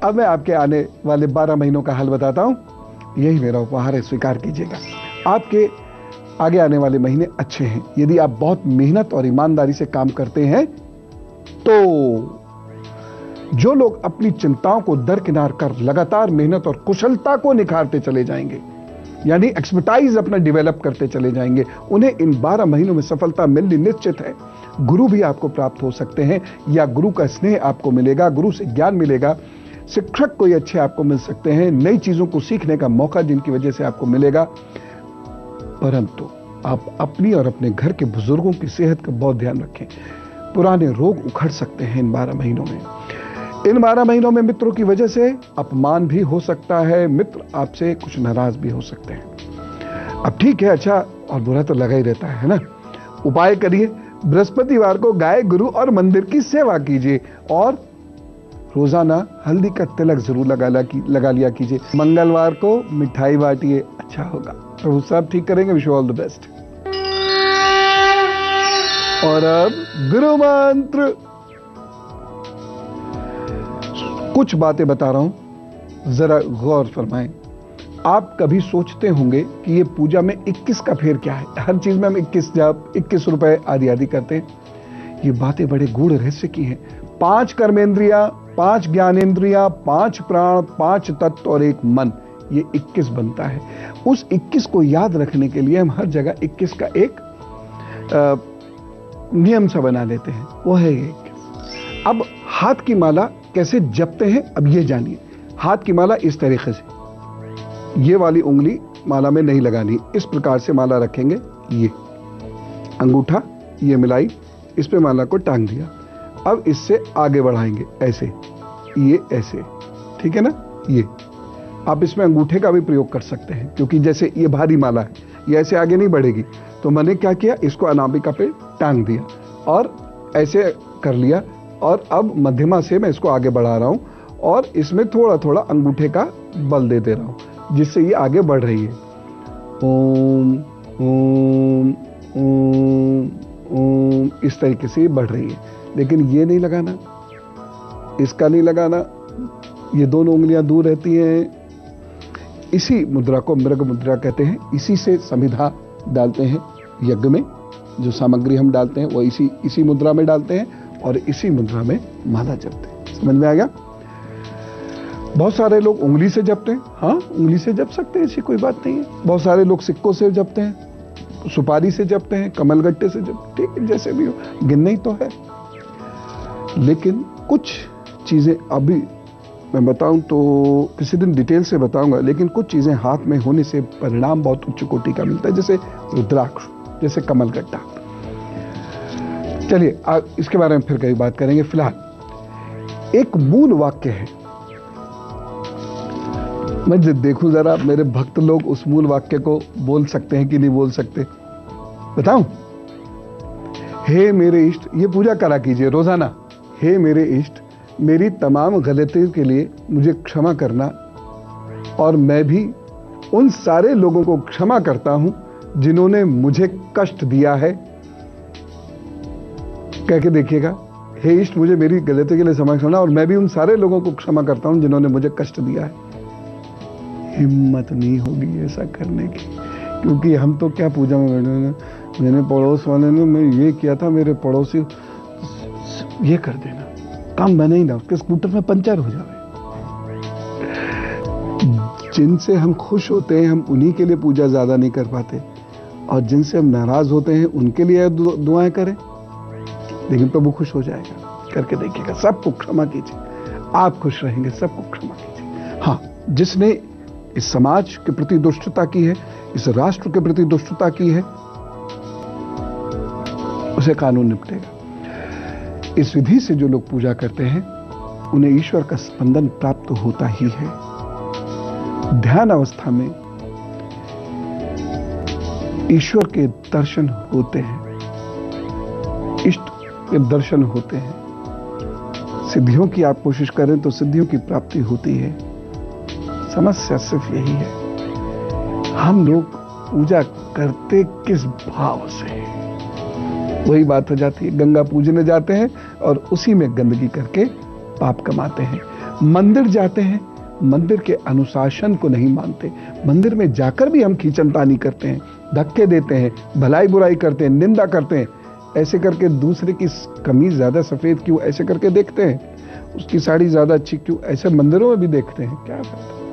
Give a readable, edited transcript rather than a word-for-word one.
अब मैं आपके आने वाले 12 महीनों का हल बताता हूं। यही मेरा उपहार है, स्वीकार कीजिएगा। आपके आगे आने वाले महीने अच्छे हैं यदि आप बहुत मेहनत और ईमानदारी से काम करते हैं। तो जो लोग अपनी चिंताओं को दरकिनार कर लगातार मेहनत और कुशलता को निखारते चले जाएंगे, यानी एक्सपर्टाइज अपना डेवलप करते चले जाएंगे, उन्हें इन 12 महीनों में सफलता मिलनी निश्चित है। गुरु भी आपको प्राप्त हो सकते हैं या गुरु का स्नेह आपको मिलेगा, गुरु से ज्ञान मिलेगा, शिक्षक कोई अच्छे आपको मिल सकते हैं, नई चीजों को सीखने का मौका जिनकी वजह से आपको मिलेगा। परंतु आप अपनी और अपने घर के बुजुर्गों की सेहत का बहुत ध्यान रखें। पुराने रोग उखड़ सकते हैं इन 12 महीनों में। इन 12 महीनों में मित्रों की वजह से अपमान भी हो सकता है, मित्र आपसे कुछ नाराज भी हो सकते हैं। अब ठीक है, अच्छा और बुरा तो लगा ही रहता है ना। उपाय करिए, बृहस्पतिवार को गाय, गुरु और मंदिर की सेवा कीजिए और रोजाना हल्दी का तिलक जरूर लगा लिया कीजिए। मंगलवार को मिठाई बांटिए, अच्छा होगा। प्रभु साहब ठीक करेंगे। Wish you all the best. और अब गुरु मंत्र। कुछ बातें बता रहा हूं, जरा गौर फरमाएं। आप कभी सोचते होंगे कि ये पूजा में 21 का फेर क्या है। हर चीज में हम 21 जाप, 21 रुपए आदि आदि करते हैं। ये बातें बड़े गूढ़ रहस्य की हैं। 5 कर्मेंद्रियां, 5 ज्ञानेंद्रियां, 5 प्राण, 5 तत्व और 1 मन, ये 21 बनता है। उस 21 को याद रखने के लिए हम हर जगह 21 का एक नियम सा बना लेते हैं, वो है 21। अब हाथ की माला कैसे जपते हैं, अब ये जानिए। हाथ की माला इस तरीके से, ये वाली उंगली माला में नहीं लगानी, इस प्रकार से माला रखेंगे। ये अंगूठा ये मिलाई, इस पे माला को टांग दिया। अब इससे आगे बढ़ाएंगे ऐसे, ये ऐसे, ठीक है ना। ये आप इसमें अंगूठे का भी प्रयोग कर सकते हैं, क्योंकि जैसे ये भारी माला है, ये ऐसे आगे नहीं बढ़ेगी। तो मैंने क्या किया, इसको अनामिका पे टांग दिया और ऐसे कर लिया। और अब मध्यमा से मैं इसको आगे बढ़ा रहा हूं और इसमें थोड़ा थोड़ा अंगूठे का बल दे रहा हूं, जिससे ये आगे बढ़ रही है। ओम ओम ओम ओम, इस तरीके से ये बढ़ रही है। लेकिन ये नहीं लगाना, इसका नहीं लगाना, ये दोनों उंगलियां दूर रहती हैं। इसी मुद्रा को मृग मुद्रा कहते हैं। इसी से समिधा डालते हैं यज्ञ में, जो सामग्री हम डालते हैं वो इसी मुद्रा में डालते हैं और इसी मुद्रा में माला जपते हैं। समझ में आ गया। बहुत सारे लोग उंगली से जपते हैं, हाँ उंगली से जप सकते हैं, ऐसी कोई बात नहीं है। बहुत सारे लोग सिक्कों से जपते हैं, सुपारी से जपते हैं, कमलगट्टे से जपते, ठीक है, जैसे भी हो, गिनना ही तो है। लेकिन कुछ चीजें अभी मैं बताऊं तो किसी दिन डिटेल से बताऊंगा, लेकिन कुछ चीजें हाथ में होने से परिणाम बहुत उच्च कोटि का मिलता है, जैसे रुद्राक्ष, जैसे कमलगट्टा। चलिए इसके बारे में फिर कई बात करेंगे। फिलहाल एक मूल वाक्य है, मैं देखूं जरा मेरे भक्त लोग उस मूल वाक्य को बोल सकते हैं कि नहीं बोल सकते। बताऊं? हे मेरे इष्ट, ये पूजा करा कीजिए रोजाना। हे मेरे इष्ट, मेरी तमाम गलतियों के लिए मुझे क्षमा करना और मैं भी उन सारे लोगों को क्षमा करता हूं जिन्होंने मुझे कष्ट दिया है। कह के देखिएगा, हे इष्ट मुझे मेरी गलतियों के लिए क्षमा करना और मैं भी उन सारे लोगों को क्षमा करता हूं जिन्होंने मुझे कष्ट दिया है। हिम्मत नहीं होगी ऐसा करने की, क्योंकि हम तो क्या पूजा में बैठे, मैंने पड़ोस वाले ने मैं ये किया था, मेरे पड़ोसी ये कर देना, काम बने ही ना, उसके स्कूटर में पंचर हो जाए। जिनसे हम खुश होते हैं हम उन्हीं के लिए पूजा ज्यादा नहीं कर पाते, और जिनसे हम नाराज होते हैं उनके लिए दुआएं करें, लेकिन प्रभु खुश हो जाएगा। करके देखिएगा, सबको क्षमा कीजिए, आप खुश रहेंगे। सबको क्षमा कीजिए। हाँ, जिसने इस समाज के प्रति दुष्टता की है, इस राष्ट्र के प्रति दुष्टता की है, उसे कानून निपटेगा। इस विधि से जो लोग पूजा करते हैं उन्हें ईश्वर का स्पंदन प्राप्त होता ही है। ध्यान अवस्था में ईश्वर के दर्शन होते हैं, इष्ट के दर्शन होते हैं। सिद्धियों की आप कोशिश करें तो सिद्धियों की प्राप्ति होती है। समस्या सिर्फ यही है, हम लोग पूजा करते किस भाव से, वही बात हो जाती है। गंगा पूजने जाते हैं और उसी में गंदगी करके पाप कमाते हैं। मंदिर जाते हैं, मंदिर के अनुशासन को नहीं मानते। मंदिर में जाकर भी हम खींचनतानी करते हैं, धक्के देते हैं, भलाई बुराई करते हैं, निंदा करते हैं। ऐसे करके दूसरे की कमीज ज्यादा सफेद क्यों, ऐसे करके देखते हैं। उसकी साड़ी ज्यादा अच्छी क्यों, ऐसे मंदिरों में भी देखते हैं। क्या बात है।